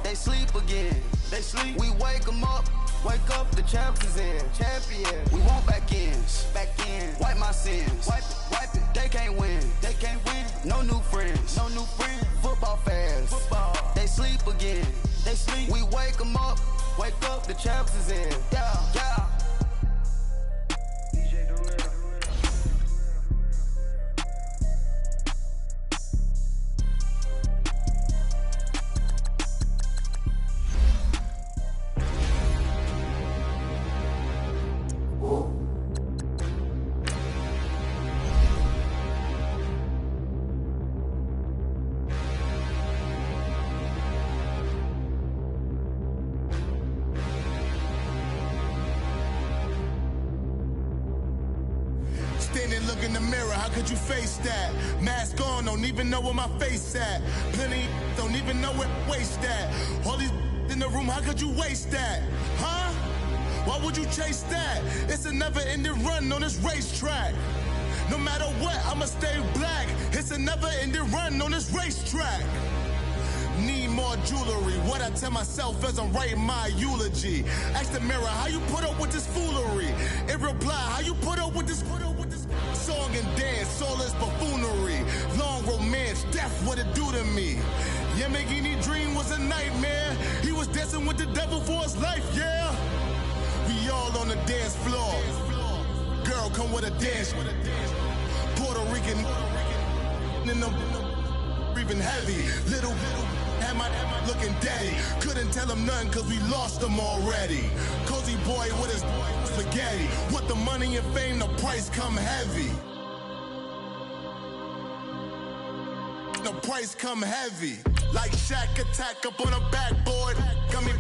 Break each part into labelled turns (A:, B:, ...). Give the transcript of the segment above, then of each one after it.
A: they sleep again. They sleep. We wake them up, the champs is in. Champion. We want back ends, wipe my sins, wipe it. They can't win, no new friends, football fans, they sleep again. They sleep. We wake them up, the champs is in. Yeah.
B: Look in the mirror, how could you face that? Mask on, don't even know where my face at. Plenty don't even know where waist at. All these in the room, how could you waste that? Huh? Why would you chase that? It's a never-ending run on this racetrack. No matter what, I'ma stay black. It's a never-ending run on this racetrack. Need more jewelry, what I tell myself as I'm writing my eulogy. Ask the mirror, how you put up with this foolery? In reply, how you put up with this song and dance, all this buffoonery. Long romance, death, what it do to me? Yamagini dream was a nightmare. He was dancing with the devil for his life, yeah. We all on the dance floor. Girl, come with a dance. Puerto Rican in them breathing heavy. Little am I looking daddy. Couldn't tell him nothing cause we lost him already. Cozy boy with his spaghetti. Want the money and fame, the price come heavy. The price come heavy. Like Shaq attack up on a backboard. Gummy,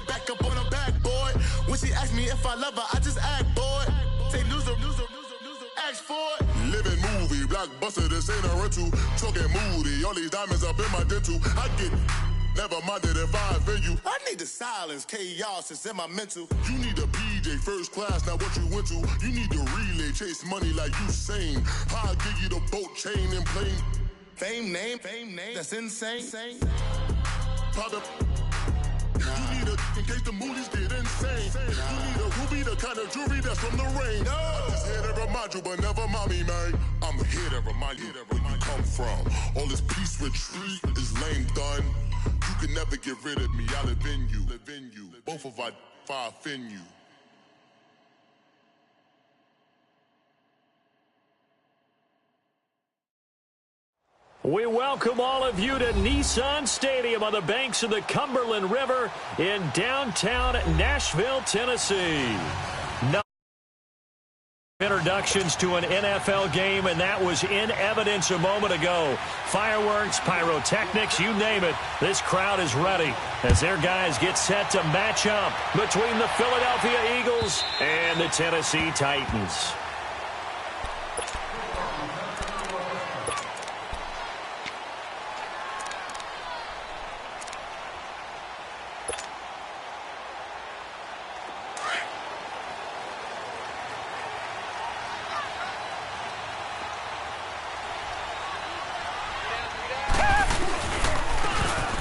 B: back up on a backboard. When she asked me if I love her, I just act bored. Say loser, ask for it. Living movie, blockbuster, this ain't a rental. Talking moody, all these diamonds up in my dental. I get never minded if I offend you. I need the silence, chaos is in my mental. You need a PJ, first class, not what you went to. You need the relay, chase money like you sane. I'll give you the boat, chain, and plane. Fame name, that's insane. Pop up. You need a, in case the movies get insane. You need a ruby, the kind of jewelry that's from the rain. I'm just here to remind you, but never mommy, man. I'm here to remind you where you come from. All this peace retreat is lame done. You can never get rid of me, I live in you. Both of our fire offend you.
C: We welcome all of you to Nissan Stadium on the banks of the Cumberland River in downtown Nashville, Tennessee. No introductions to an NFL game, and that was in evidence a moment ago. Fireworks, pyrotechnics, you name it. This crowd is ready as their guys get set to match up between the Philadelphia Eagles and the Tennessee Titans.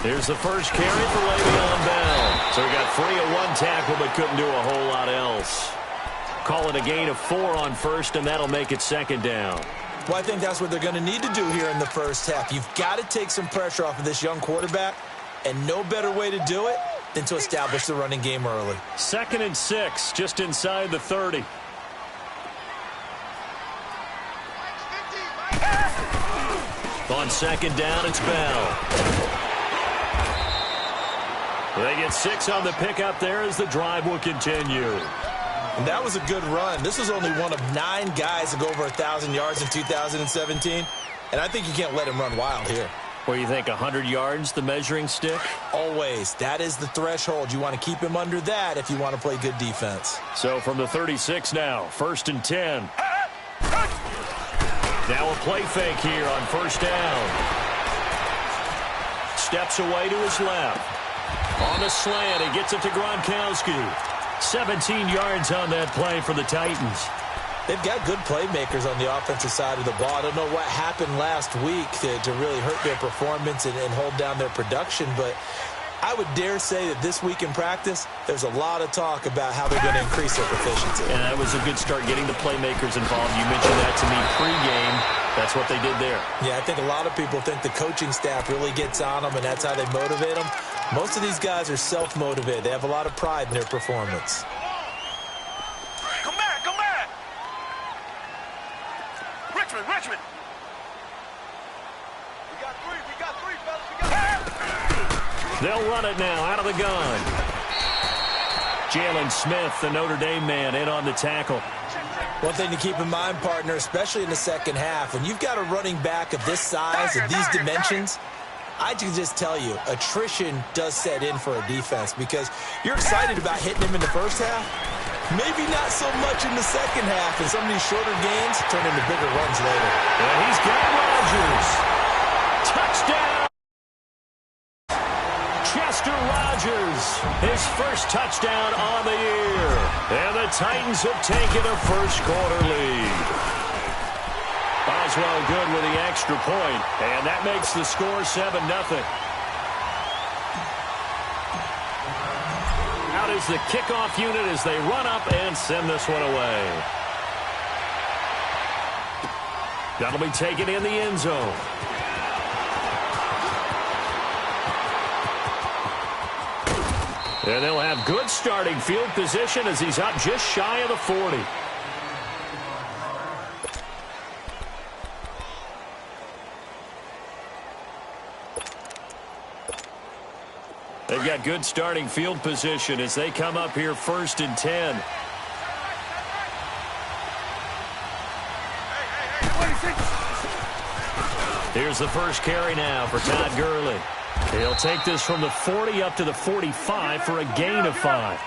C: Here's the first carry for Le'Veon Bell. So he got free of one tackle but couldn't do a whole lot else. Call it a gain of 4 on first, and that'll make it second down.
D: Well, I think that's what they're going to need to do here in the first half. You've got to take some pressure off of this young quarterback, and no better way to do it than to establish the running game early.
C: 2nd and 6, just inside the 30. On second down, it's Bell. They get 6 on the pickup there as the drive will continue.
D: And that was a good run. This was only one of 9 guys to go over 1,000 yards in 2017. And I think you can't let him run wild here.
C: Where you think 100 yards, the measuring stick?
D: Always. That is the threshold. You want to keep him under that if you want to play good defense.
C: So from the 36 now, 1st and 10. Now a play fake here on first down. Steps away to his left. On the slant, he gets it to Gronkowski. 17 yards on that play for the Titans.
D: They've got good playmakers on the offensive side of the ball. I don't know what happened last week to really hurt their performance and hold down their production, but I would dare say that this week in practice, there's a lot of talk about how they're going to increase their proficiency.
C: And that was a good start, getting the playmakers involved. You mentioned that to me pregame. That's what they did there.
D: Yeah, I think a lot of people think the coaching staff really gets on them, and that's how they motivate them. Most of these guys are self-motivated. They have a lot of pride in their performance.
E: Come back, come back! Richmond, Richmond! We got three, fellas, we got three!
C: They'll run it now out of the gun. Jalen Smith, the Notre Dame man, in on the tackle.
D: One thing to keep in mind, partner, especially in the second half, when you've got a running back of this size, of these dimensions, I can just tell you, attrition does set in for a defense because you're excited about hitting him in the first half. Maybe not so much in the second half, and some of these shorter gains turn into bigger runs later.
C: And he's got Rodgers. Touchdown! Chester Rogers, his first touchdown on the year. And the Titans have taken a first-quarter lead. Boswell good with the extra point, and that makes the score 7-0. Out is the kickoff unit as they run up and send this one away. That'll be taken in the end zone. And they'll have good starting field position as he's up just shy of the 40. They've got good starting field position as they come up here 1st and 10. Here's the first carry now for Todd Gurley. He'll take this from the 40 up to the 45 for a gain of 5.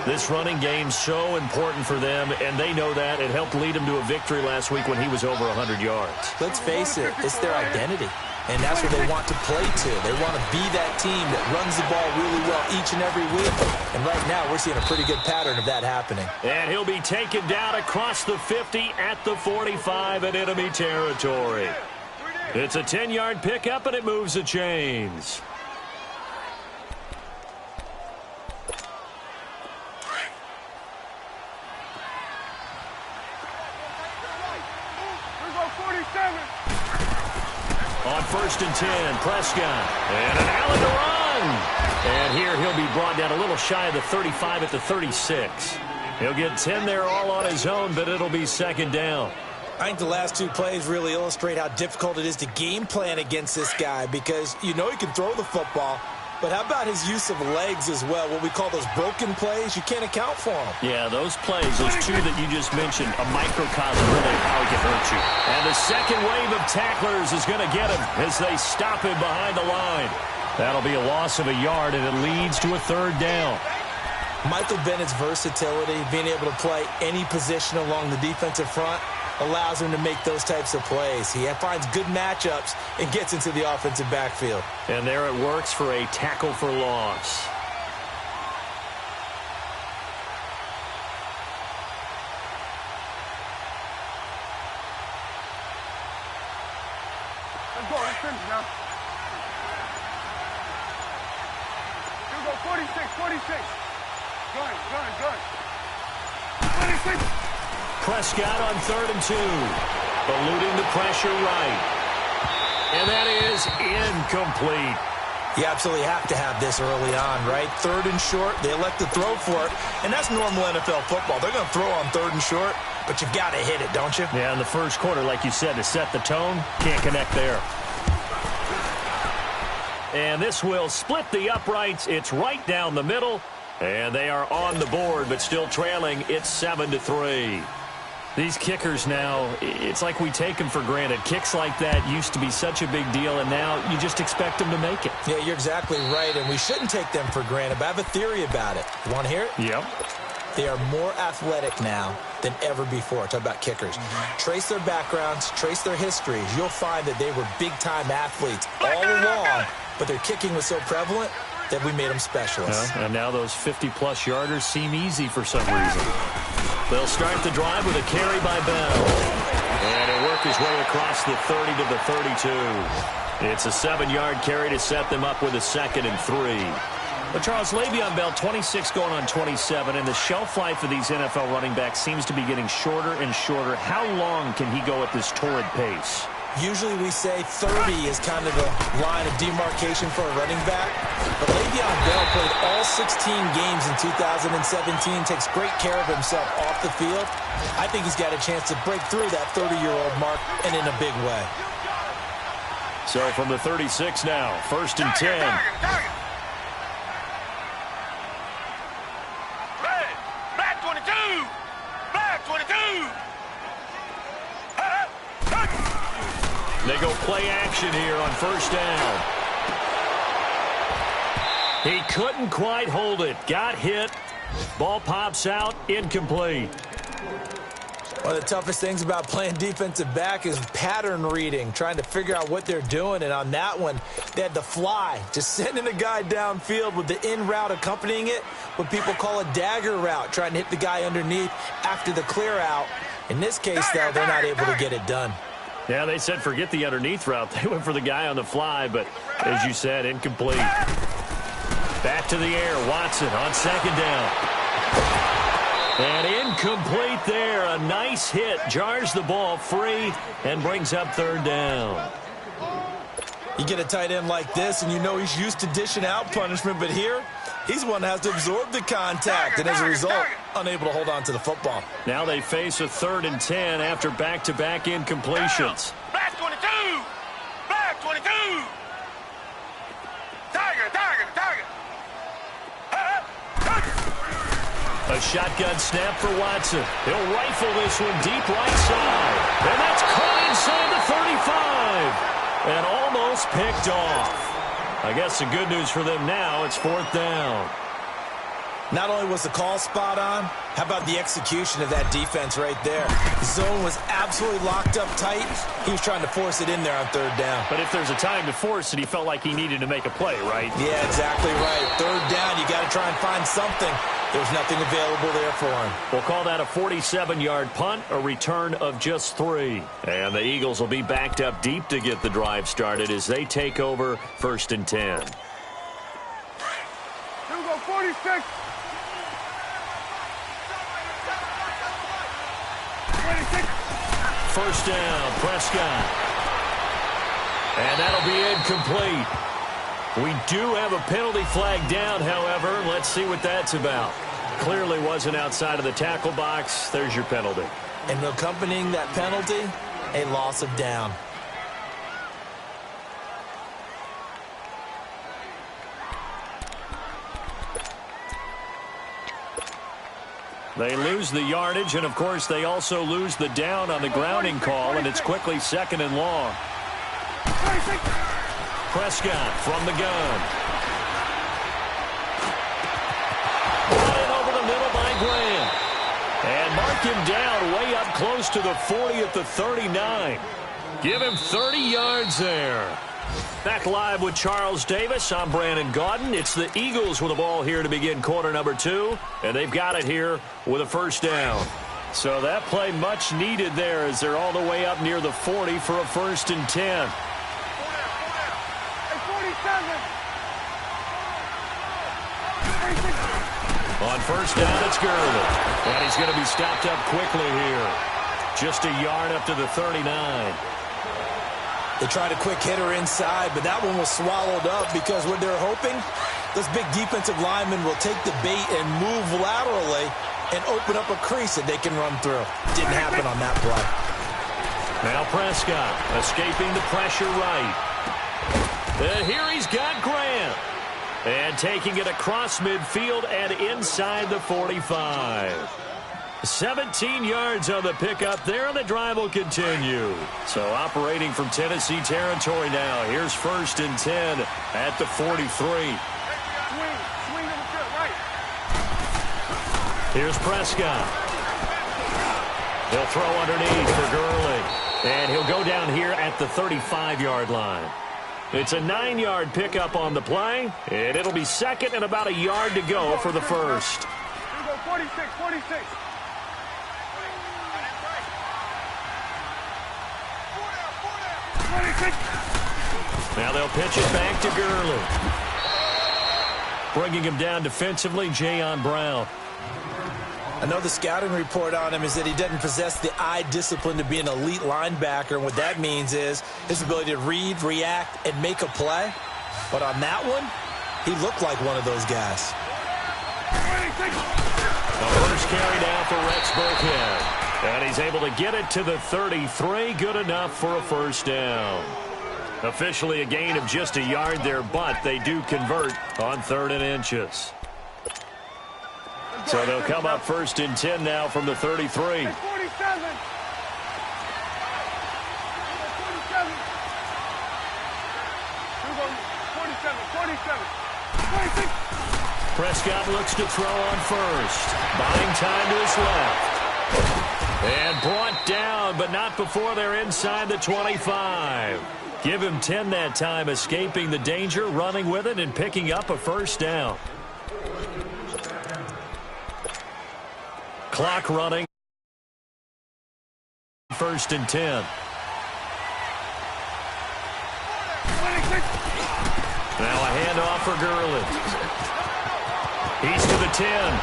C: This running game's so important for them, and they know that. It helped lead them to a victory last week when he was over 100 yards.
D: Let's face it, it's their identity, and that's what they want to play to. They want to be that team that runs the ball really well each and every week, and right now we're seeing a pretty good pattern of that happening.
C: And he'll be taken down across the 50 at the 45 in enemy territory. It's a 10-yard pickup, and it moves the chains. On 1st and 10, Prescott. And an Allen to run. And here he'll be brought down a little shy of the 35 at the 36. He'll get 10 there all on his own, but it'll be 2nd down.
D: I think the last 2 plays really illustrate how difficult it is to game plan against this guy because you know he can throw the football, but how about his use of legs as well, what we call those broken plays? You can't account for them.
C: Yeah, those plays, those 2 that you just mentioned, a microcosm really of how he can hurt you. And the second wave of tacklers is going to get him as they stop him behind the line. That'll be a loss of a yard, and it leads to a 3rd down.
D: Michael Bennett's versatility, being able to play any position along the defensive front, allows him to make those types of plays. He finds good matchups and gets into the offensive backfield.
C: And there it works for a tackle for loss.
E: Let's go, let's finish now. Here we go, 46. Gun. 26.
C: Prescott on 3rd and 2. Eluding the pressure right. And that is incomplete.
D: You absolutely have to have this early on, right? 3rd and short, they elect to throw for it, and that's normal NFL football. They're going to throw on 3rd and short, but you've got to hit it, don't you?
C: Yeah, in the first quarter, like you said, to set the tone, can't connect there. And this will split the uprights. It's right down the middle, and they are on the board, but still trailing. It's 7-3. These kickers now, it's like we take them for granted. Kicks like that used to be such a big deal, and now you just expect them to make it.
D: Yeah, you're exactly right, and we shouldn't take them for granted, but I have a theory about it. You want to hear it?
C: Yep.
D: They are more athletic now than ever before. Talk about kickers. Trace their backgrounds, trace their histories. You'll find that they were big-time athletes all along, but their kicking was so prevalent that we made them specialists.
C: And now those 50-plus yarders seem easy for some reason. They'll start the drive with a carry by Bell. And it works work his way across the 30 to the 32. It's a 7-yard carry to set them up with a 2nd and 3. But Charles, Le'Veon Bell, 26 going on 27, and the shelf life of these NFL running backs seems to be getting shorter and shorter. How long can he go at this torrid pace?
D: Usually we say 30 is kind of the line of demarcation for a running back. But Le'Veon Bell played all 16 games in 2017, takes great care of himself off the field. I think he's got a chance to break through that 30-year-old mark, and in a big way.
C: So from the 36 now, 1st and 10.
E: Black 22! Black 22!
C: They go play action here on 1st down. He couldn't quite hold it. Got hit. Ball pops out. Incomplete.
D: One of the toughest things about playing defensive back is pattern reading, trying to figure out what they're doing. And on that one, they had the fly, just sending a guy downfield with the in route accompanying it, what people call a dagger route, trying to hit the guy underneath after the clear out. In this case, though, they're not able to get it done.
C: Yeah, they said forget the underneath route. They went for the guy on the fly, but as you said, incomplete. Back to the air. Watson on 2nd down. And incomplete there. A nice hit. Jars the ball free and brings up 3rd down.
D: You get a tight end like this, and you know he's used to dishing out punishment, but here, he's one that has to absorb the contact, and as a result, unable to hold on to the football.
C: Now they face a 3rd and 10 after back-to-back incompletions.
E: Black 22! Black 22! Tiger!
C: A shotgun snap for Watson. He'll rifle this one deep right side. And that's caught inside the 35. And almost picked off. I guess the good news for them now, it's 4th down.
D: Not only was the call spot on, how about the execution of that defense right there? The zone was absolutely locked up tight. He was trying to force it in there on 3rd down.
C: But if there's a time to force it, he felt like he needed to make a play, right?
D: Yeah, exactly right. 3rd down, you got to try and find something. There's nothing available there for him.
C: We'll call that a 47-yard punt, a return of just 3. And the Eagles will be backed up deep to get the drive started as they take over 1st and 10.
E: Here we go, 46!
C: 1st down, Prescott. And that'll be incomplete. We do have a penalty flag down, however. Let's see what that's about. Clearly wasn't outside of the tackle box. There's your penalty.
D: And accompanying that penalty, a loss of down.
C: They lose the yardage, and, of course, they also lose the down on the grounding call, and it's quickly 2nd and long. Prescott from the gun. Running over the middle by Graham. And mark him down way up close to the 40 at the 39. Give him 30 yards there. Back live with Charles Davis. I'm Brandon Gaudin. It's the Eagles with the ball here to begin quarter number 2. And they've got it here with a 1st down. So that play much needed there as they're all the way up near the 40 for a 1st and 10. On 1st down, it's Gurley. And he's going to be stopped up quickly here. Just a yard up to the 39.
D: They tried a quick hitter inside, but that one was swallowed up because what they're hoping, those big defensive linemen will take the bait and move laterally and open up a crease that they can run through. Didn't happen on that play.
C: Now Prescott escaping the pressure right. And here he's got Grant. And taking it across midfield and inside the 45. 17 yards on the pickup there, and the drive will continue. So operating from Tennessee territory now. Here's 1st and 10 at the 43. Here's Prescott. He'll throw underneath for Gurley. And he'll go down here at the 35-yard line. It's a 9-yard pickup on the play, and it'll be 2nd and about a yard to go for the 1st.
E: Here we go, 46.
C: Now they'll pitch it back to Gurley. Bringing him down defensively, Jayon Brown.
D: I know the scouting report on him is that he doesn't possess the eye discipline to be an elite linebacker. And what that means is his ability to read, react, and make a play. But on that one, he looked like one of those guys.
C: The first carry now for Rex Burkhead. And he's able to get it to the 33. Good enough for a first down. Officially a gain of just a yard there, but they do convert on 3rd and inches. So they'll come up 1st and 10 now from the 33.
E: 47.
C: Prescott looks to throw on first. Buying time to his left. And brought down, but not before they're inside the 25. Give him 10 that time, escaping the danger, running with it, and picking up a first down. Clock running. 1st and 10. Now a handoff for Gurley. He's to the 10.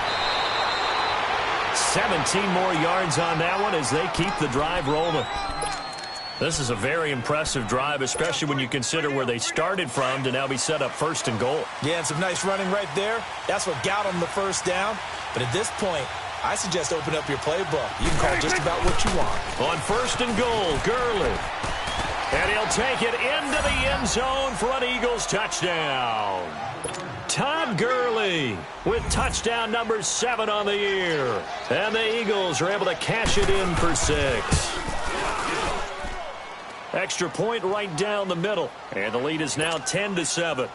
C: 17 more yards on that one as they keep the drive rolling. This is a very impressive drive, especially when you consider where they started from to now be set up 1st and goal.
D: Yeah, and some nice running right there. That's what got them the first down. But at this point, I suggest open up your playbook. You can call just about what you want.
C: On 1st and goal, Gurley. And he'll take it into the end zone for an Eagles touchdown. Todd Gurley with touchdown number 7 on the year. And the Eagles are able to cash it in for 6. Extra point right down the middle. And the lead is now 10-7.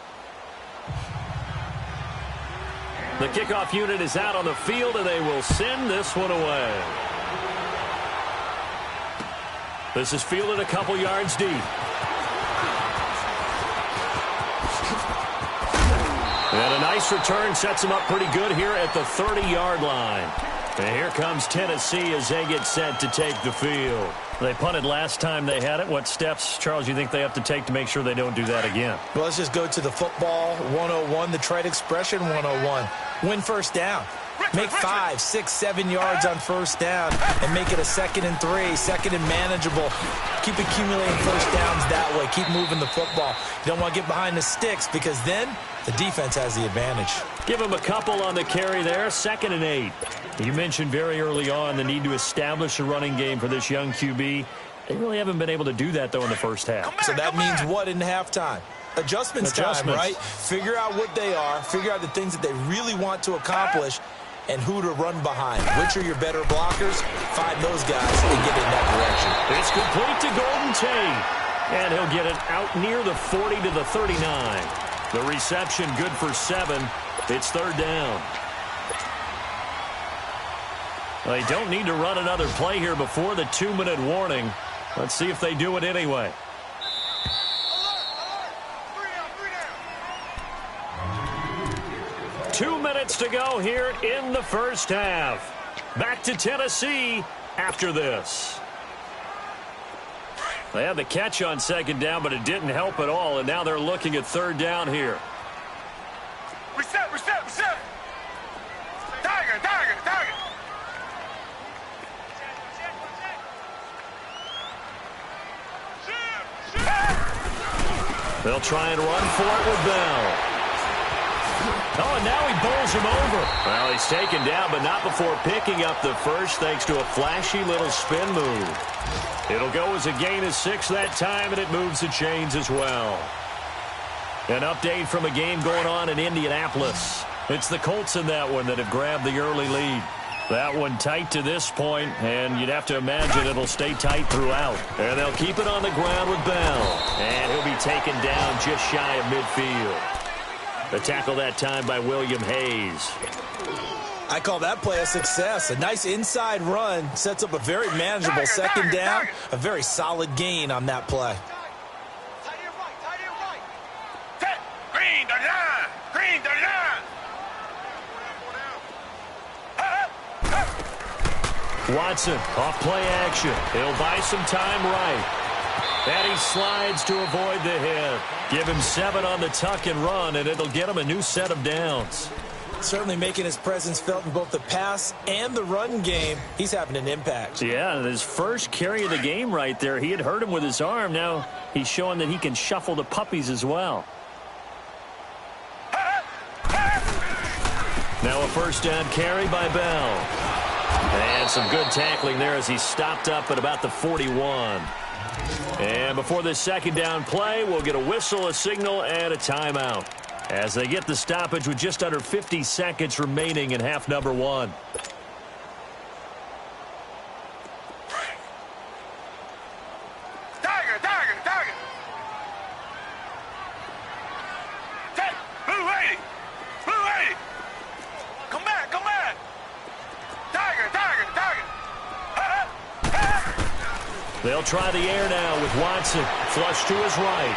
C: The kickoff unit is out on the field, and they will send this one away. This is fielded a couple yards deep. And a nice return sets them up pretty good here at the 30-yard line. And here comes Tennessee as they get set to take the field. They punted last time they had it. What steps, Charles, you think they have to take to make sure they don't do that again?
D: Well, let's just go to the football 101, the trade expression 101. Win first down. Make 5, 6, 7 yards on first down and make it a 2nd and 3, 2nd and manageable. Keep accumulating first downs that way. Keep moving the football. You don't want to get behind the sticks because then the defense has the advantage.
C: Give them a couple on the carry there. 2nd and 8. You mentioned very early on the need to establish a running game for this young QB. They really haven't been able to do that, though, in the first half.
D: So that means what in halftime? Adjustments time, right? Figure out what they are. Figure out the things that they really want to accomplish and who to run behind. Which are your better blockers? Find those guys and get in that direction.
C: It's complete to Golden Tate. And he'll get it out near the 40 to the 39. The reception good for 7. It's 3rd down. They don't need to run another play here before the 2-minute warning. Let's see if they do it anyway.
E: Alert.
C: 2 minutes to go here in the first half. Back to Tennessee after this. They had the catch on 2nd down, but it didn't help at all, and now they're looking at 3rd down here.
E: Reset. Target.
C: They'll try and run for it with Bell. Oh, and now he bowls him over. Well, he's taken down, but not before picking up the first thanks to a flashy little spin move. It'll go as a gain of 6 that time, and it moves the chains as well. An update from a game going on in Indianapolis. It's the Colts in that one that have grabbed the early lead. That one tight to this point, and you'd have to imagine it'll stay tight throughout. And they'll keep it on the ground with Bell. And he'll be taken down just shy of midfield. The tackle that time by William Hayes.
D: I call that play a success. A nice inside run sets up a very manageable 2nd down. A very solid gain on that play.
E: Tight end right. Green the line.
C: Watson, off play action. He'll buy some time right. And he slides to avoid the hit. Give him 7 on the tuck and run, and it'll get him a new set of downs.
D: Certainly making his presence felt in both the pass and the run game. He's having an impact.
C: Yeah, his first carry of the game right there. He had hurt him with his arm. Now he's showing that he can shuffle the puppies as well. Now a first down carry by Bell. And some good tackling there as he stopped up at about the 41. And before this second down play, we'll get a whistle, a signal, and a timeout, as they get the stoppage with just under 50 seconds remaining in half number 1.
E: Tiger! Blue 80! Come back! Tiger!
C: They'll try the air now with Watson. Flush to his right.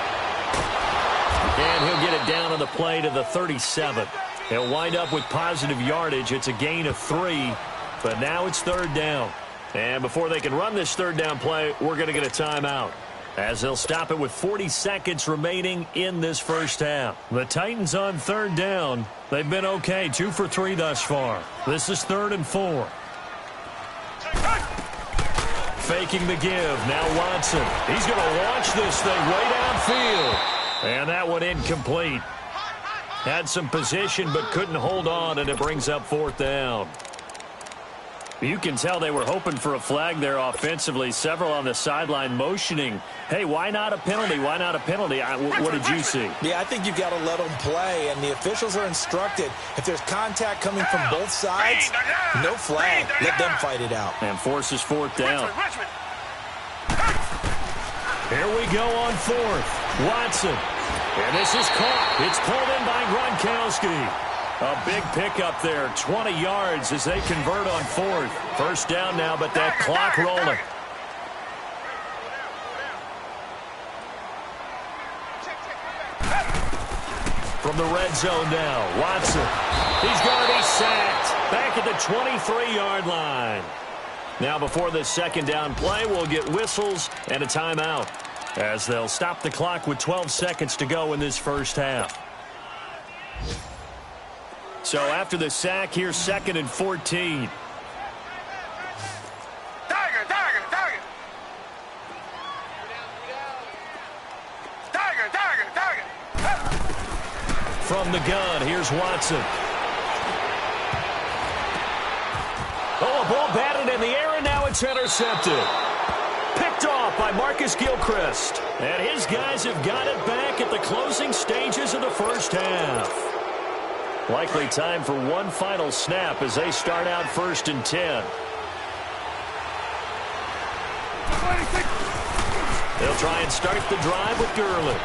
C: And he'll get it down on the play to the 37. He'll wind up with positive yardage. It's a gain of 3, but now it's third down. And before they can run this third down play, we're going to get a timeout, as they'll stop it with 40 seconds remaining in this first half. The Titans on third down. They've been okay, 2 for 3 thus far. This is 3rd and 4. Faking the give. Now Watson. He's going to launch this thing way downfield. And that one incomplete. Had some position but couldn't hold on, and it brings up 4th down. You can tell they were hoping for a flag there offensively. Several on the sideline motioning, hey, why not a penalty? Why not a penalty? What did you see?
D: Yeah, I think you've got to let them play, and the officials are instructed, if there's contact coming from both sides, no flag. Let them fight it out.
C: And forces 4th down. Here we go on 4th. Watson. And this is caught. It's pulled in by Gronkowski. A big pickup there, 20 yards as they convert on 4th. First down now, but that clock rolling. From the red zone now, Watson. He's going to be sacked. Back at the 23-yard line. Now before this second down play, we'll get whistles and a timeout, as they'll stop the clock with 12 seconds to go in this first half. So after the sack, here's 2nd and 14.
E: Tiger!
C: From the gun, here's Watson. Oh, a ball batted in the air, and now it's intercepted. Picked off by Marcus Gilchrist. And his guys have got it back at the closing stages of the first half. Likely time for one final snap as they start out 1st and 10. They'll try and start the drive with Gurley.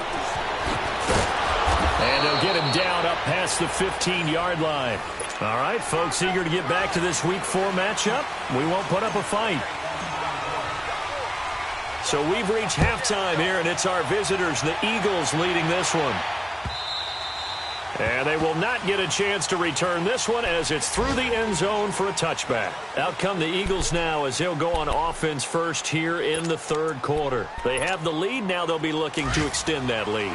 C: And they'll get him down up past the 15-yard line. All right, folks, eager to get back to this Week 4 matchup. We won't put up a fight. So we've reached halftime here, and it's our visitors, the Eagles, leading this one. And they will not get a chance to return this one, as it's through the end zone for a touchback. Out come the Eagles now as they'll go on offense first here in the 3rd quarter. They have the lead. Now they'll be looking to extend that lead.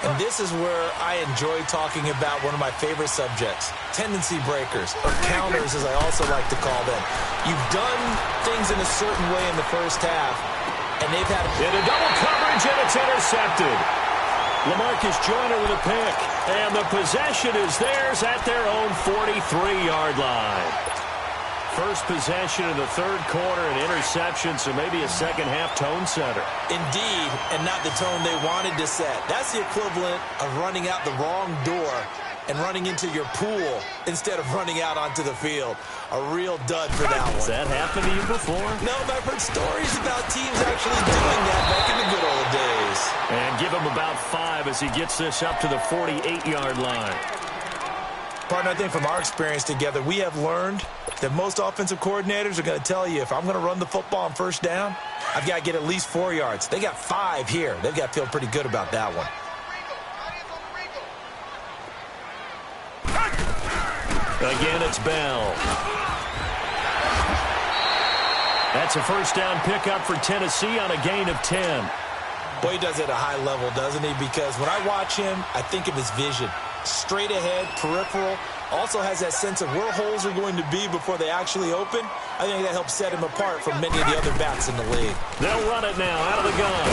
D: And this is where I enjoy talking about one of my favorite subjects, tendency breakers, or counters as I also like to call them. You've done things in a certain way in the first half, and they've had
C: a double coverage, and it's intercepted. LaMarcus Joyner with a pick, and the possession is theirs at their own 43-yard line. First possession in the 3rd quarter, an interception, so maybe a second-half tone setter.
D: Indeed, and not the tone they wanted to set. That's the equivalent of running out the wrong door and running into your pool instead of running out onto the field. A real dud for that one.
C: Has that happened to you before?
D: No, but I've heard stories about teams actually doing that back in the good old days.
C: And give him about 5 as he gets this up to the 48-yard line.
D: Partner, I think from our experience together, we have learned that most offensive coordinators are going to tell you, if I'm going to run the football on first down, I've got to get at least 4 yards. They got 5 here. They've got to feel pretty good about that one.
C: Again, it's Bell. That's a first down pickup for Tennessee on a gain of 10.
D: Well, he does it at a high level, doesn't he? Because when I watch him, I think of his vision. Straight ahead, peripheral. Also has that sense of where holes are going to be before they actually open. I think that helps set him apart from many of the other backs in the league.
C: They'll run it now out of the gun.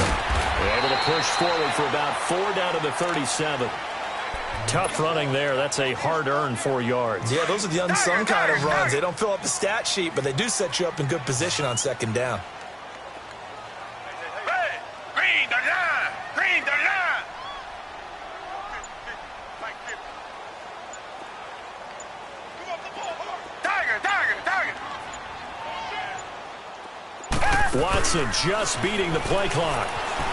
C: They're able to push forward for about 4 down to the 37. Tough running there. That's a hard-earned 4 yards.
D: Yeah, those are the unsung kind of runs. They don't fill up the stat sheet, but they do set you up in good position on second down.
E: Hey, green the line! Green the line! Tiger, tiger, tiger!
C: Watson just beating the play clock.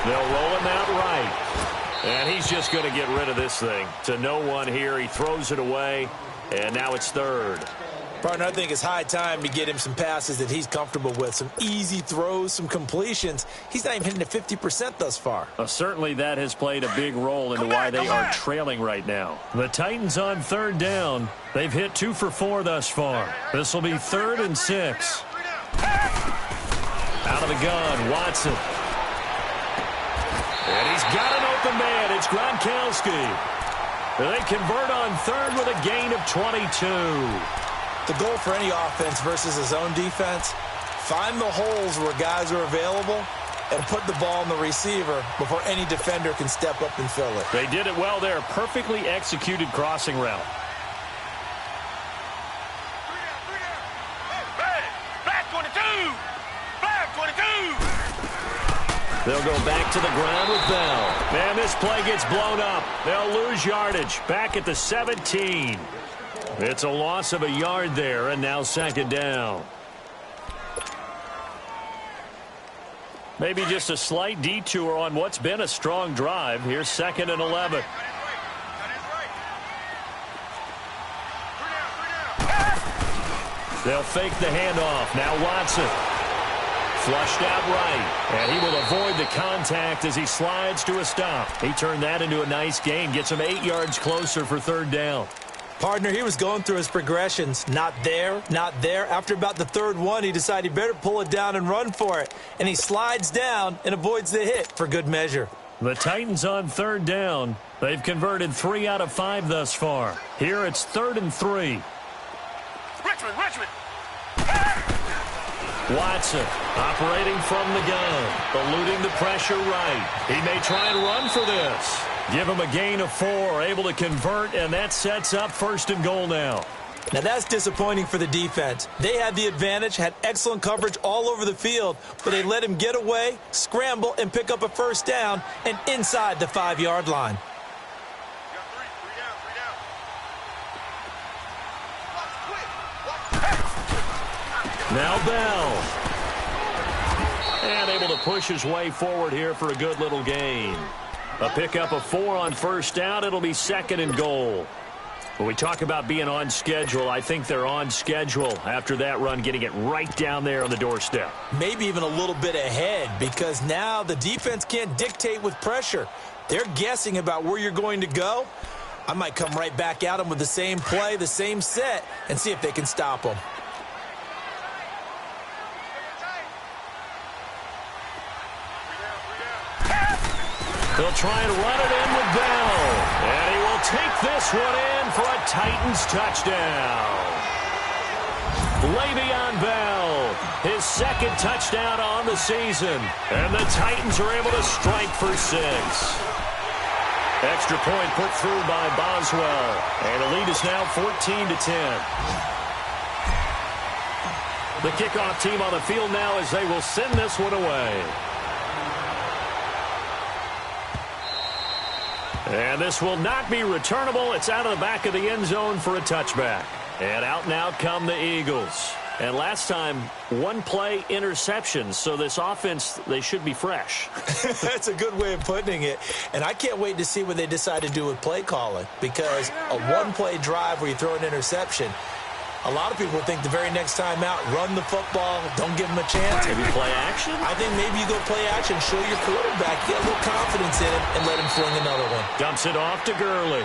C: They'll roll him out right. And he's just going to get rid of this thing. To no one here. He throws it away, and now it's third.
D: Partner, I think it's high time to get him some passes that he's comfortable with. Some easy throws, some completions. He's not even hitting at 50% thus far.
C: Certainly that has played a big role into why they are trailing right now. The Titans on third down. They've hit 2 for 4 thus far. This will be 3rd and 6. Out of the gun, Watson. And he's got an open man. It's Gronkowski. They convert on third with a gain of 22.
D: The goal for any offense versus his own defense, find the holes where guys are available and put the ball in the receiver before any defender can step up and fill it.
C: They did it well there. Perfectly executed crossing route.
E: Flag 22! Flag 22!
C: They'll go back to the ground with Bell. Man, this play gets blown up. They'll lose yardage. Back at the 17. It's a loss of a yard there, and now second down. Maybe just a slight detour on what's been a strong drive. Here's 2nd and 11. They'll fake the handoff. Now Watson. Flushed out right. And he will avoid the contact as he slides to a stop. He turned that into a nice gain. Gets him 8 yards closer for third down.
D: Partner, he was going through his progressions. Not there, not there. After about the third one, he decided he better pull it down and run for it. And he slides down and avoids the hit for good measure.
C: The Titans on third down. They've converted 3 out of 5 thus far. Here it's 3rd and 3.
E: Richmond!
C: Watson operating from the gun, eluding the pressure right. He may try and run for this. Give him a gain of 4, able to convert, and that sets up 1st and goal now.
D: Now that's disappointing for the defense. They had the advantage, had excellent coverage all over the field, but they let him get away, scramble, and pick up a 1st down and inside the 5-yard line.
C: Now Bell. And able to push his way forward here for a good little gain. A pickup of 4 on 1st down. It'll be 2nd and goal. When we talk about being on schedule, I think they're on schedule after that run, getting it right down there on the doorstep.
D: Maybe even a little bit ahead, because now the defense can't dictate with pressure. They're guessing about where you're going to go. I might come right back at them with the same play, the same set, and see if they can stop them.
C: They'll try and run it in with Bell. And he will take this one in for a Titans touchdown. Le'Veon Bell, his 2nd touchdown on the season. And the Titans are able to strike for 6. Extra point put through by Boswell. And the lead is now 14-10. The kickoff team on the field now as they will send this one away. And this will not be returnable. It's out of the back of the end zone for a touchback. And out and out come the Eagles. And last time, 1-play interceptions. So this offense, they should be fresh.
D: That's a good way of putting it. And I can't wait to see what they decide to do with play calling. Because a 1-play drive where you throw an interception, a lot of people think the very next time out, run the football, don't give them a chance.
C: Maybe play action?
D: I think maybe you go play action, show your quarterback, get a little confidence in him, and let him fling another one.
C: Dumps it off to Gurley.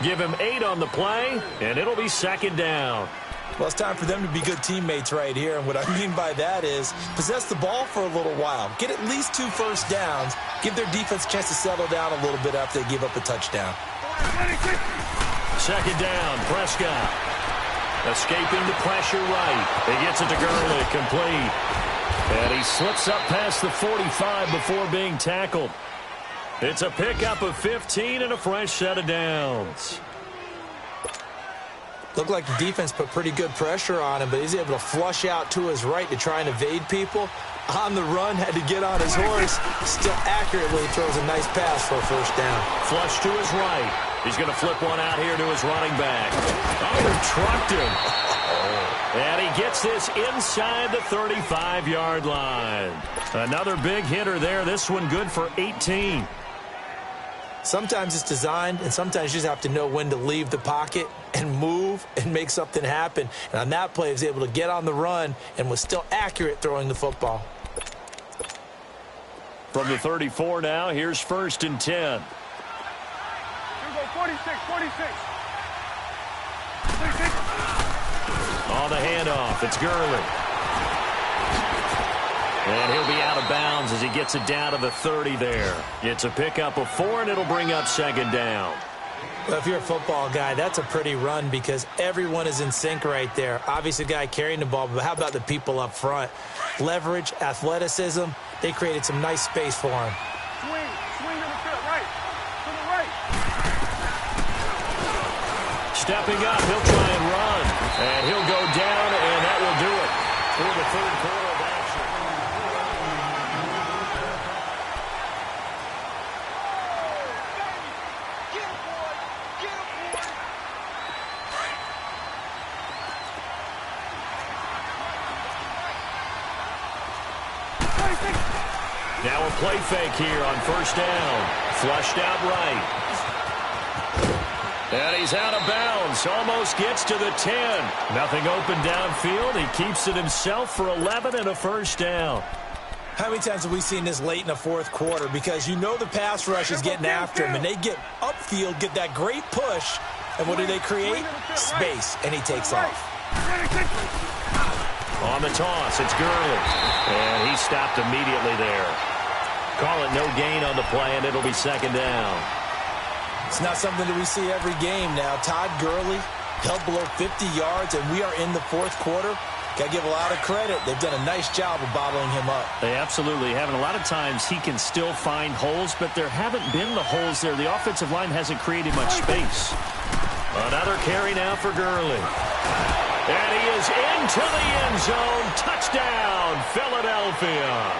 C: Give him 8 on the play, and it'll be 2nd down.
D: Well, it's time for them to be good teammates right here, and what I mean by that is possess the ball for a little while. Get at least 2 first downs, Give their defense a chance to settle down a little bit after they give up a touchdown.
C: Second down, Prescott. Escaping the pressure right. He gets it to Gurley, complete. And he slips up past the 45 before being tackled. It's a pickup of 15 and a fresh set of downs.
D: Looked like the defense put pretty good pressure on him, but he's able to flush out to his right to try and evade people. On the run, had to get on his horse. Still accurately throws a nice pass for a first down.
C: Flush to his right. He's going to flip one out here to his running back. Oh, he trucked him. And he gets this inside the 35-yard line. Another big hitter there. This one good for 18.
D: Sometimes it's designed, and sometimes you just have to know when to leave the pocket and move and make something happen. And on that play, he was able to get on the run and was still accurate throwing the football.
C: From the 34 now, here's 1st and 10.
E: Here we go, 46.
C: On the handoff, it's Gurley. And he'll be out of bounds as he gets it down to the 30 there. It's a pickup of 4, and it'll bring up 2nd down.
D: Well, if you're a football guy, that's a pretty run because everyone is in sync right there. Obviously, the guy carrying the ball, but how about the people up front? Leverage, athleticism, they created some nice space for him.
E: Swing to the field, right. To the right.
C: Stepping up, he'll try and run. And he'll go down, and that will do it for the 3rd quarter of action.
E: Get him, boy.
C: Now a play fake here on 1st down. Flushed out right. And he's out of bounds. Almost gets to the 10. Nothing open downfield. He keeps it himself for 11 and a 1st down.
D: How many times have we seen this late in the 4th quarter? Because you know the pass rush is getting after him, and they get upfield, get that great push, and what do they create? Space, and he takes off.
C: On the toss, it's Gurley. And he stopped immediately there. Call it no gain on the play, and it'll be 2nd down.
D: It's not something that we see every game now. Todd Gurley held below 50 yards, and we are in the 4th quarter. Got to give a lot of credit. They've done a nice job of bottling him up.
C: They absolutely have. And a lot of times he can still find holes, but there haven't been the holes there. The offensive line hasn't created much space. Another carry now for Gurley. And he is into the end zone. Touchdown, Philadelphia.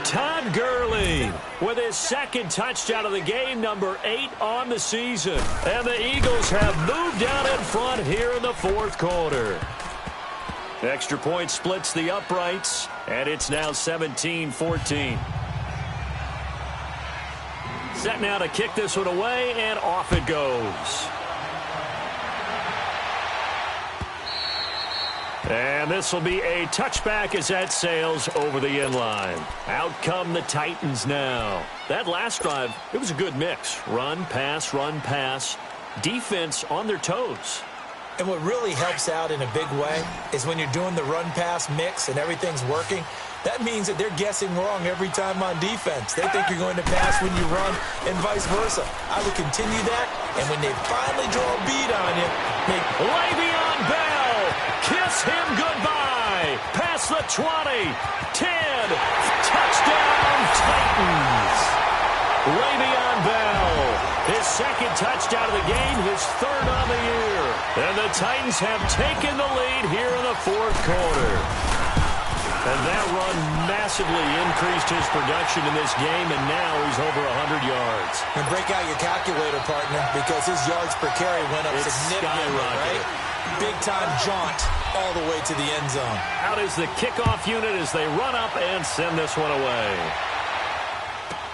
C: Todd Gurley with his 2nd touchdown of the game, number 8 on the season. And the Eagles have moved down in front here in the 4th quarter. Extra point splits the uprights, and it's now 17-14. Set now to kick this one away, and off it goes. And this will be a touchback as that sails over the inline. Out come the Titans now. That last drive, it was a good mix. Run, pass, defense on their toes.
D: And what really helps out in a big way is when you're doing the run-pass mix and everything's working, that means that they're guessing wrong every time on defense. They think you're going to pass when you run and vice versa. I would continue that, and when they finally draw a bead on you, make
C: Le'Veon Bell, kiss him goodbye. Past the 20, 10, touchdown Titans. Le'Veon Bell, his 2nd touchdown of the game, his 3rd on the year. And the Titans have taken the lead here in the 4th quarter. And that run massively increased his production in this game, and now he's over 100 yards.
D: And break out your calculator, partner, because his yards per carry went up significantly, right? Big-time jaunt all the way to the end zone.
C: Out is the kickoff unit as they run up and send this one away.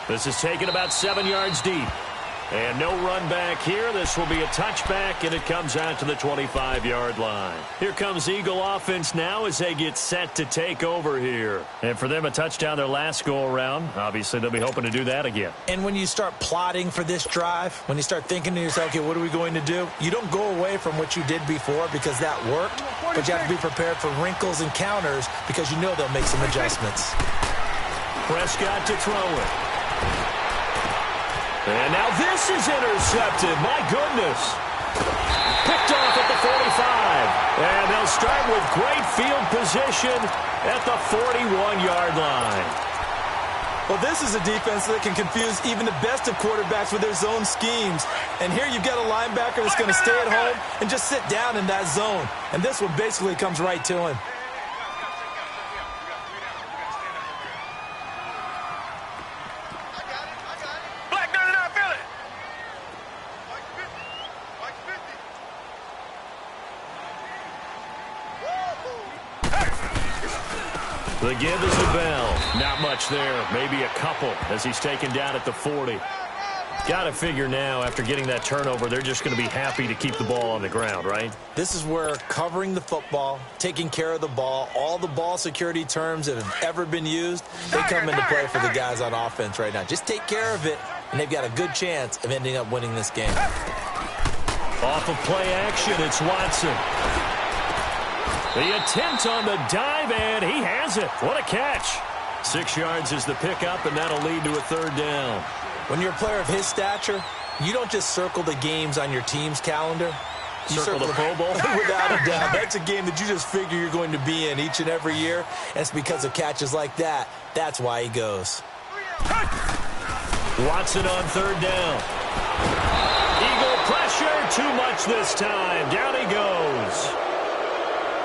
C: This is taken about 7 yards deep. And no run back here. This will be a touchback, and it comes out to the 25-yard line. Here comes Eagle offense now as they get set to take over here. And for them, a touchdown their last go-around. Obviously, they'll be hoping to do that again.
D: And when you start plotting for this drive, when you start thinking to yourself, okay, what are we going to do? You don't go away from what you did before because that worked, but you have to be prepared for wrinkles and counters because you know they'll make some adjustments.
C: Prescott to throw it. And now this is intercepted. My goodness. Picked off at the 45. And they'll start with great field position at the 41-yard line.
D: Well, this is a defense that can confuse even the best of quarterbacks with their zone schemes. And here you've got a linebacker that's going to stay at home and just sit down in that zone. And this one basically comes right to him.
C: The give is the bell. Not much there. Maybe a couple as he's taken down at the 40. Got to figure now, after getting that turnover, they're just going to be happy to keep the ball on the ground, right?
D: This is where covering the football, taking care of the ball, all the ball security terms that have ever been used, they come into play for the guys on offense right now. Just take care of it, and they've got a good chance of ending up winning this game.
C: Off of play action, it's Watson. The attempt on the dive, and he has it. What a catch. 6 yards is the pickup, and that'll lead to a third down.
D: When you're a player of his stature, you don't just circle the games on your team's calendar. You
C: circle the Pro Bowl?
D: Without a doubt. That's a game that you just figure you're going to be in each and every year. And it's because of catches like that. That's why he goes.
C: Watson on third down. Eagle pressure, too much this time. Down he goes.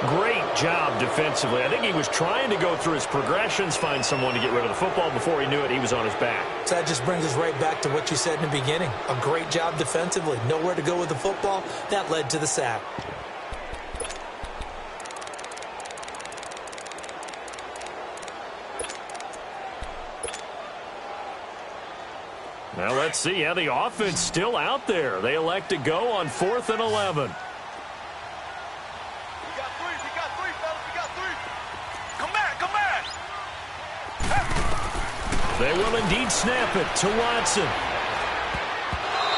C: Great job defensively. I think he was trying to go through his progressions, find someone to get rid of the football. Before he knew it, he was on his back.
D: So that just brings us right back to what you said in the beginning. A great job defensively. Nowhere to go with the football. That led to the sack.
C: Now let's see how the offense still out there. They elect to go on 4th and 11. They will indeed snap it to Watson.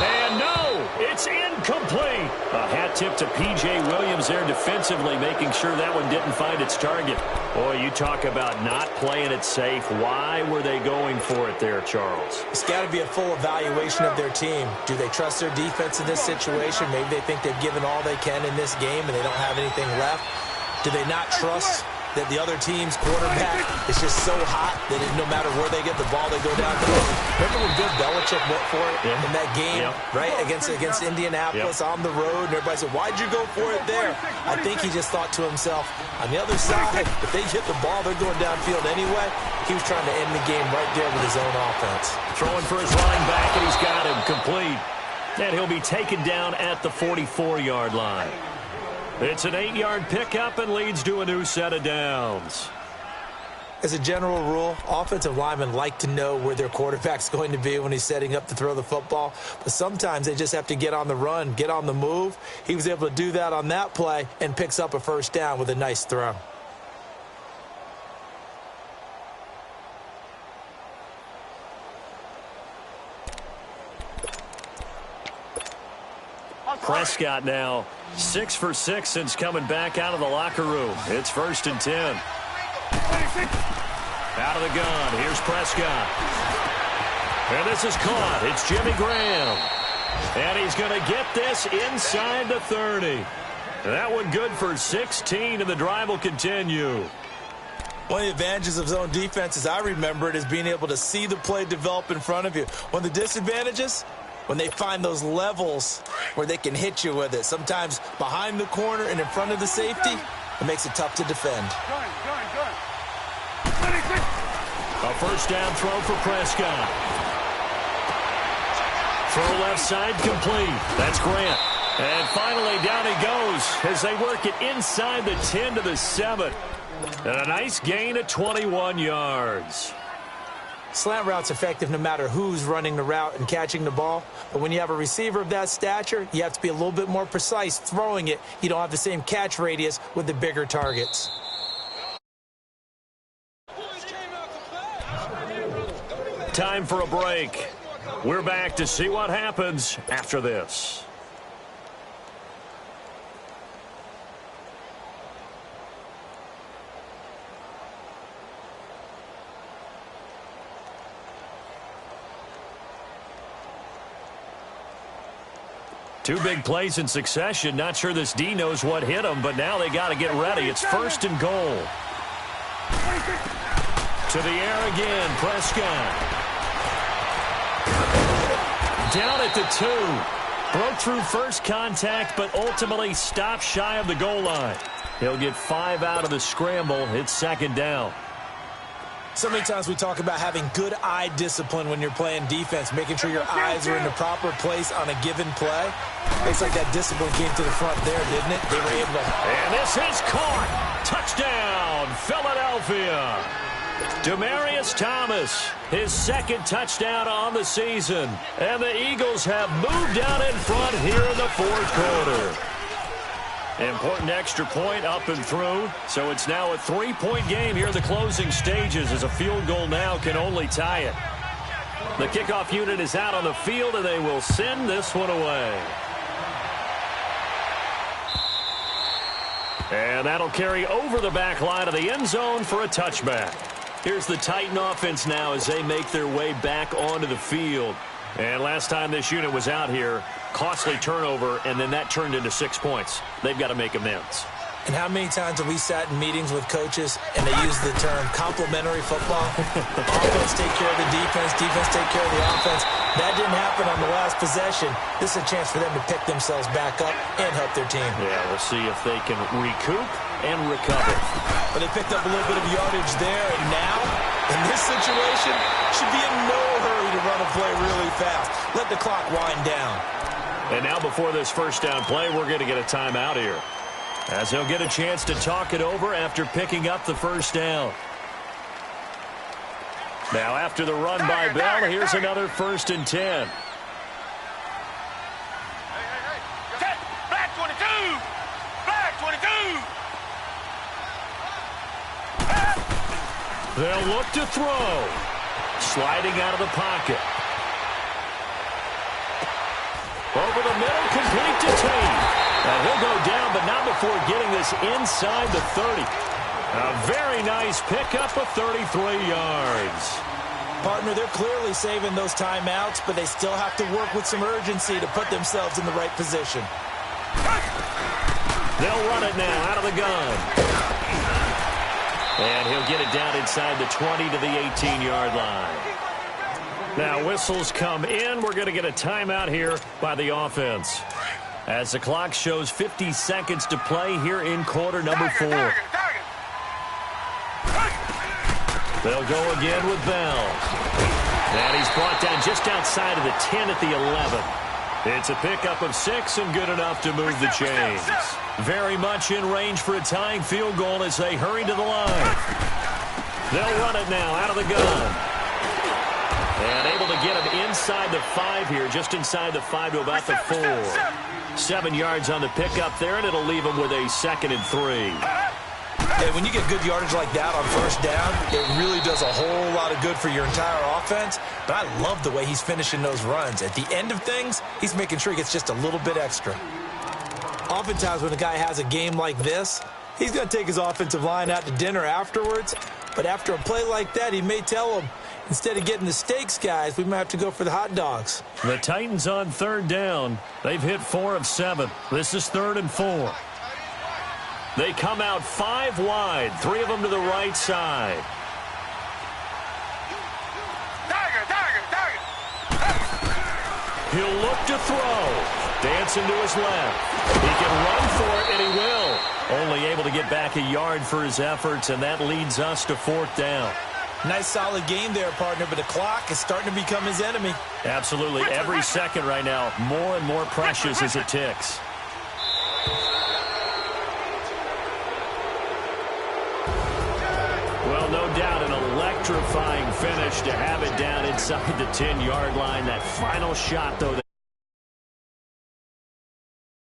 C: And no, it's incomplete. A hat tip to P.J. Williams there defensively, making sure that one didn't find its target. Boy, you talk about not playing it safe. Why were they going for it there, Charles?
D: It's got to be a full evaluation of their team. Do they trust their defense in this situation? Maybe they think they've given all they can in this game and they don't have anything left. Do they not trust that the other team's quarterback is just so hot that no matter where they get the ball, they go down the road? Remember when Bill Belichick went for it in that game, right, against Indianapolis on the road, and everybody said, why'd you go for it there? I think he just thought to himself, on the other side, if they hit the ball, they're going downfield anyway. He was trying to end the game right there with his own offense.
C: Throwing for his running back, and he's got him complete. And he'll be taken down at the 44-yard line. It's an 8-yard pickup and leads to a new set of downs.
D: As a general rule, offensive linemen like to know where their quarterback's going to be when he's setting up to throw the football. But sometimes they just have to get on the run, get on the move. He was able to do that on that play and picks up a first down with a nice throw.
C: Prescott now 6 for 6 since coming back out of the locker room. It's 1st and 10. Out of the gun. Here's Prescott. And this is caught. It's Jimmy Graham. And he's going to get this inside the 30. That one good for 16, and the drive will continue.
D: One of the advantages of zone defense, as I remember it, is being able to see the play develop in front of you. One of the disadvantages, when they find those levels where they can hit you with it, sometimes behind the corner and in front of the safety, it makes it tough to defend.
C: A first down throw for Prescott. Throw left side complete. That's Grant. And finally down he goes as they work it inside the 10 to the 7. And a nice gain of 21 yards.
D: Slant route's effective no matter who's running the route and catching the ball. But when you have a receiver of that stature, you have to be a little bit more precise throwing it. You don't have the same catch radius with the bigger targets.
C: Time for a break. We're back to see what happens after this. Two big plays in succession. Not sure this D knows what hit him, but now they got to get ready. It's 1st and goal. To the air again, Prescott. Down at the 2. Broke through first contact, but ultimately stopped shy of the goal line. He'll get 5 out of the scramble. It's 2nd down.
D: So many times we talk about having good eye discipline when you're playing defense, making sure your eyes are in the proper place on a given play. Looks like that discipline came to the front there, didn't it? They were able to...
C: And this is caught. Touchdown, Philadelphia. Demaryius Thomas, his 2nd touchdown on the season. And the Eagles have moved out in front here in the 4th quarter. Important extra point up and through, so it's now a 3-point game here in the closing stages as a field goal now can only tie it. The kickoff unit is out on the field, and they will send this one away. And that'll carry over the back line of the end zone for a touchback. Here's the Titan offense now as they make their way back onto the field. And last time this unit was out here, costly turnover, and then that turned into 6 points. They've got to make amends.
D: And how many times have we sat in meetings with coaches and they use the term complementary football? Offense take care of the defense, defense take care of the offense. That didn't happen on the last possession. This is a chance for them to pick themselves back up and help their team.
C: Yeah, we'll see if they can recoup and recover.
D: But they picked up a little bit of yardage there, and now, in this situation, should be in no hurry to run a play really fast. Let the clock wind down.
C: And now before this first down play, we're going to get a timeout here, as they'll get a chance to talk it over after picking up the first down. Now after the run by Bell, here's another 1st and 10.
E: Black 22! Black 22!
C: They'll look to throw. Sliding out of the pocket. Over the middle, complete to Tate. And he'll go down, but not before getting this inside the 30. A very nice pickup of 33 yards.
D: Partner, they're clearly saving those timeouts, but they still have to work with some urgency to put themselves in the right position.
C: They'll run it now out of the gun. And he'll get it down inside the 20 to the 18-yard line. Now whistles come in. We're going to get a timeout here by the offense, as the clock shows 50 seconds to play here in quarter number 4. They'll go again with Bell. And he's brought down just outside of the 10 at the 11. It's a pickup of 6 and good enough to move the chains. Very much in range for a tying field goal as they hurry to the line. They'll run it now out of the gun. And able to get him inside the 5 here, just inside the 5 to about the 4. 7 yards on the pickup there, and it'll leave him with a 2nd and 3.
D: And when you get good yardage like that on first down, it really does a whole lot of good for your entire offense. But I love the way he's finishing those runs. At the end of things, he's making sure he gets just a little bit extra. Oftentimes when a guy has a game like this, he's going to take his offensive line out to dinner afterwards. But after a play like that, he may tell them, instead of getting the steaks, guys, we might have to go for the hot dogs.
C: The Titans on 3rd down. They've hit 4 of 7. This is 3rd and 4. They come out 5 wide, 3 of them to the right side. He'll look to throw. Dancing to his left. He can run for it, and he will. Only able to get back a yard for his efforts, and that leads us to 4th down.
D: Nice solid game there, partner, but the clock is starting to become his enemy.
C: Absolutely. Every second right now, more and more precious as it ticks. Well, no doubt an electrifying finish to have it down inside the 10-yard line. That final shot, though.